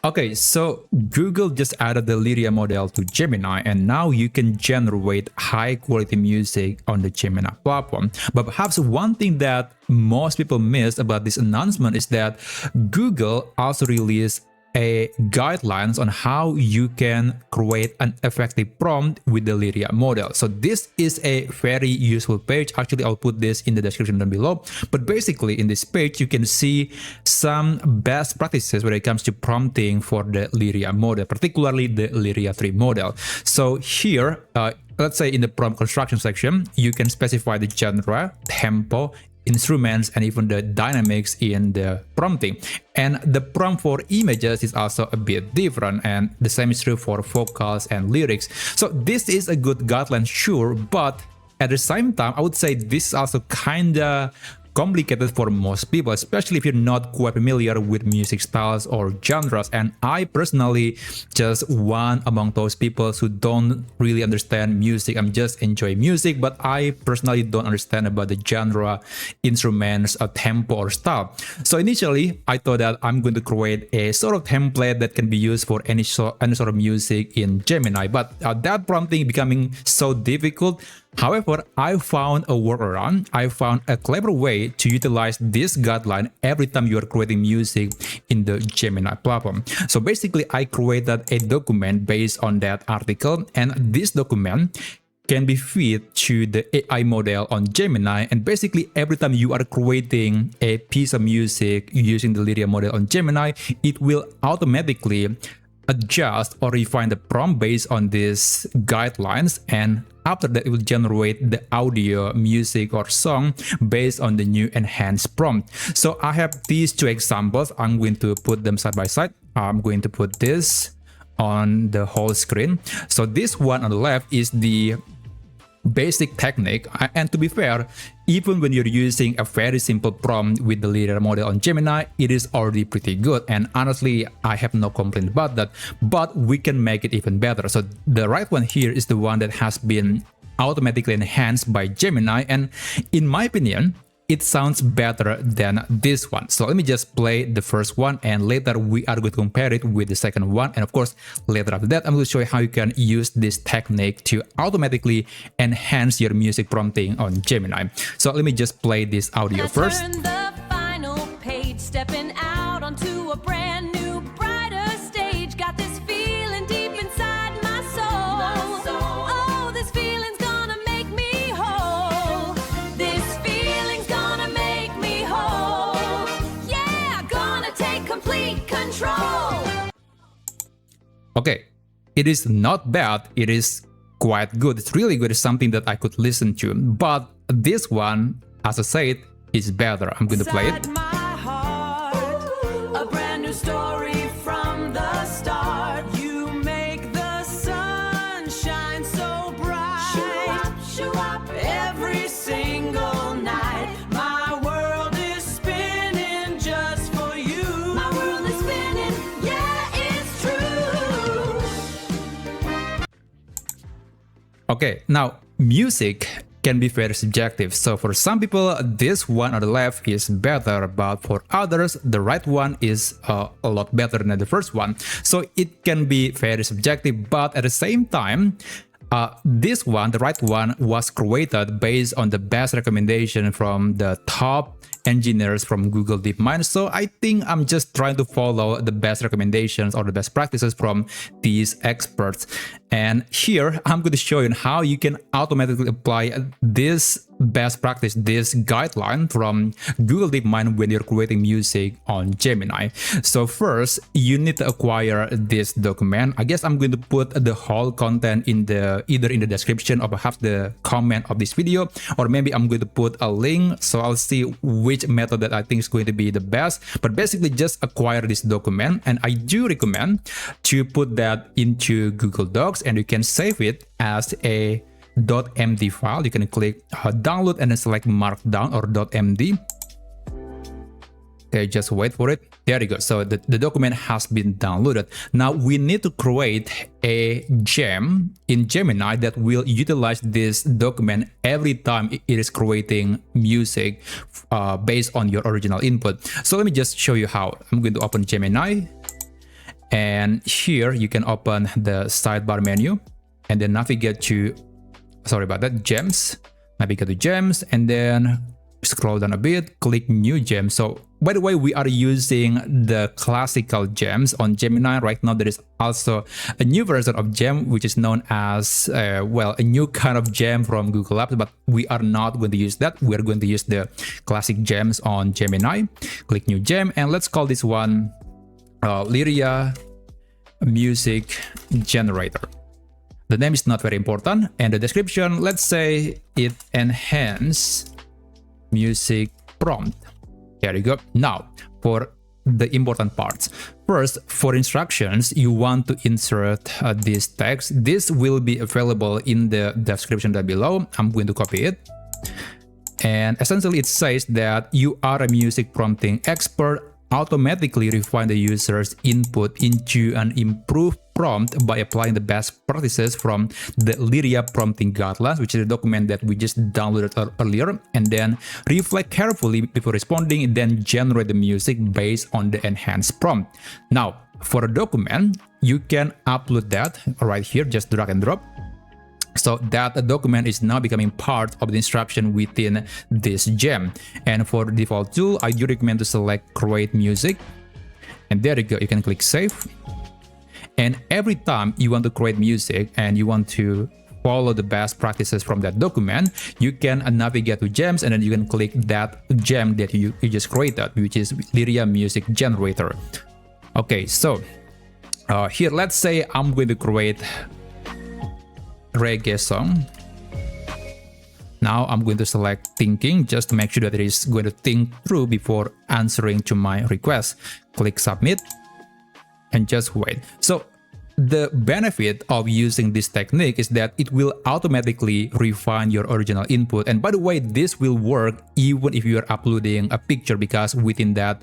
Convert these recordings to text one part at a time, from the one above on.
Okay, so Google just added the Lyria model to Gemini, and now you can generate high quality music on the Gemini platform. But perhaps one thing that most people miss about this announcement is that Google also released guidelines on how you can create an effective prompt with the Lyria model. So this is a very useful page. Actually, I'll put this in the description down below. But basically in this page, you can see some best practices when it comes to prompting for the Lyria model, particularly the Lyria 3 model. So here, let's say in the prompt construction section, you can specify the genre, tempo, instruments, and even the dynamics in the prompting. And the prompt for images is also a bit different, and the same is true for vocals and lyrics. So this is a good guideline, sure, but at the same time, I would say this is also kinda complicated for most people, especially if you're not quite familiar with music styles or genres. And I personally just one among those people who don't really understand music. I'm just enjoying music, but I personally don't understand about the genre, instruments, or tempo or style. So initially, I thought that I'm going to create a sort of template that can be used for any sort of music in Gemini, but that prompting becoming so difficult. However, I found a workaround. I found a clever way to utilize this guideline every time you are creating music in the Gemini platform. So basically, I created a document based on that article, and this document can be fed to the AI model on Gemini. And basically, every time you are creating a piece of music using the Lyria model on Gemini, it will automatically adjust or refine the prompt based on these guidelines, and after that it will generate the audio, music, or song based on the new enhanced prompt. So I have these two examples. I'm going to put them side by side. I'm going to put this on the whole screen. So this one on the left is the basic technique, and to be fair, even when you're using a very simple prompt with the Lyria model on Gemini, it is already pretty good, and honestly I have no complaint about that, but we can make it even better. So the right one here is the one that has been automatically enhanced by Gemini, and in my opinion it sounds better than this one. So let me just play the first one, and later we are going to compare it with the second one. And of course, later after that, I'm going to show you how you can use this technique to automatically enhance your music prompting on Gemini. So let me just play this audio first. Turn the final page, stepping out onto a brand new, brighter stage. Got this feeling deep inside my soul. Oh, this feeling's gonna make me whole. This feeling's gonna make me whole. Yeah, gonna take complete control. Okay, it is not bad. It is quite good. It's really good. It's something that I could listen to. But this one, as I said, is better. I'm going to play it. Inside my heart, a brand new story from the start. You make the sun shine so bright. Show up every single night. My world is spinning just for you. My world is spinning, yeah, it's true. Okay, now music can be very subjective. So for some people, this one on the left is better, but for others, the right one is a lot better than the first one. So it can be very subjective, but at the same time, this one, the right one, was created based on the best recommendation from the top engineers from Google DeepMind. So I think I'm just trying to follow the best recommendations or the best practices from these experts. And here I'm going to show you how you can automatically apply this best practice, this guideline from Google DeepMind when you're creating music on Gemini. So first, you need to acquire this document. I guess I'm going to put the whole content in the either in the description or perhaps the comment of this video, or maybe I'm going to put a link. So I'll see which method that I think is going to be the best. But basically, just acquire this document, and I do recommend to put that into Google Docs, and you can save it as a .md file. You can click download and then select markdown or .md. Okay, just wait for it. There you go. So the document has been downloaded. Now we need to create a gem in Gemini that will utilize this document every time it is creating music based on your original input. So let me just show you how. I'm going to open Gemini. And here you can open the sidebar menu and then navigate to, sorry about that, gems. Navigate to gems and then scroll down a bit, click new gem. So by the way, we are using the classical gems on Gemini. Right now there is also a new version of gem which is known as well, a new kind of gem from Google Apps, but we are not going to use that. We are going to use the classic gems on Gemini. Click new gem and let's call this one Lyria Music Generator. The name is not very important, and the description, let's say it enhance music prompt. There you go. Now for the important parts. First, for instructions, you want to insert this text. This will be available in the description down below. I'm going to copy it. And essentially it says that you are a music prompting expert. Automatically refine the user's input into an improved prompt by applying the best practices from the Lyria Prompting Guidelines, which is a document that we just downloaded earlier, and then reflect carefully before responding, then generate the music based on the enhanced prompt. Now, for a document, you can upload that right here, just drag and drop. So that the document is now becoming part of the instruction within this gem. And for the default tool, I do recommend to select create music. And there you go, you can click save. And every time you want to create music and you want to follow the best practices from that document, you can navigate to gems and then you can click that gem that you just created, which is Lyria Music Generator. Okay, so here, let's say I'm going to create reggae song. Now I'm going to select thinking just to make sure that it is going to think through before answering to my request. Click submit and just wait. So the benefit of using this technique is that it will automatically refine your original input. And by the way, this will work even if you are uploading a picture, because within that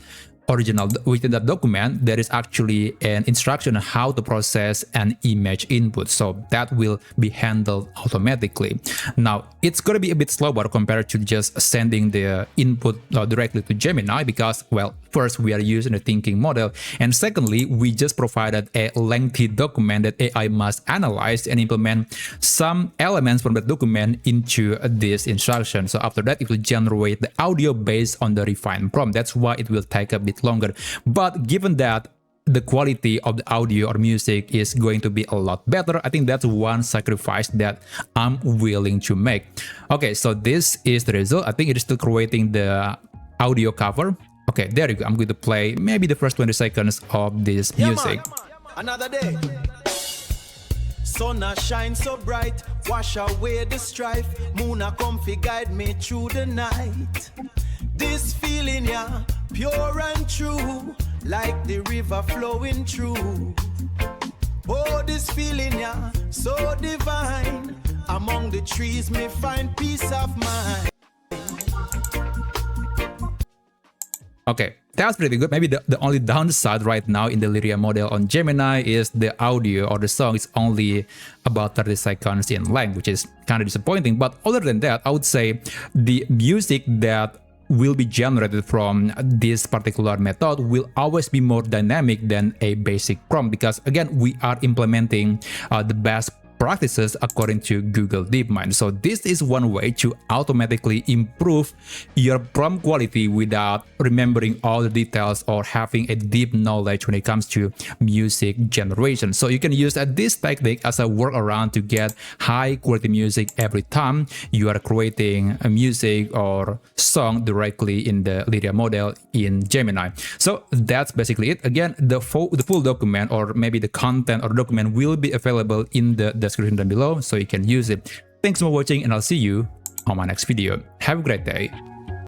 document there is actually an instruction on how to process an image input, so that will be handled automatically. Now it's going to be a bit slower compared to just sending the input directly to Gemini, because, well, first we are using a thinking model, and secondly we just provided a lengthy document that AI must analyze and implement some elements from the document into this instruction. So after that it will generate the audio based on the refined prompt. That's why it will take a bit longer. But given that the quality of the audio or music is going to be a lot better, I think that's one sacrifice that I'm willing to make. Okay, so this is the result. I think it is still creating the audio cover. Okay, there you go. I'm going to play maybe the first 20 seconds of this music. Another day. Sun a shine so bright, wash away the strife. Moon a comfy guide me through the night. This feeling, yeah, pure and true, like the river flowing through. Oh, this feeling, yeah, so divine. Among the trees me find peace of mind. Okay, that's pretty good. Maybe the only downside right now in the Lyria model on Gemini is the audio or the song is only about 30 seconds in length, which is kind of disappointing. But other than that, I would say the music that will be generated from this particular method will always be more dynamic than a basic prompt, because again, we are implementing the best practices according to Google DeepMind. So this is one way to automatically improve your prompt quality without remembering all the details or having a deep knowledge when it comes to music generation. So you can use this technique as a workaround to get high quality music every time you are creating a music or song directly in the Lyria model in Gemini. So that's basically it. Again, the full document, or maybe the content or document, will be available in the description down below, so you can use it. Thanks for watching, and I'll see you on my next video. Have a great day.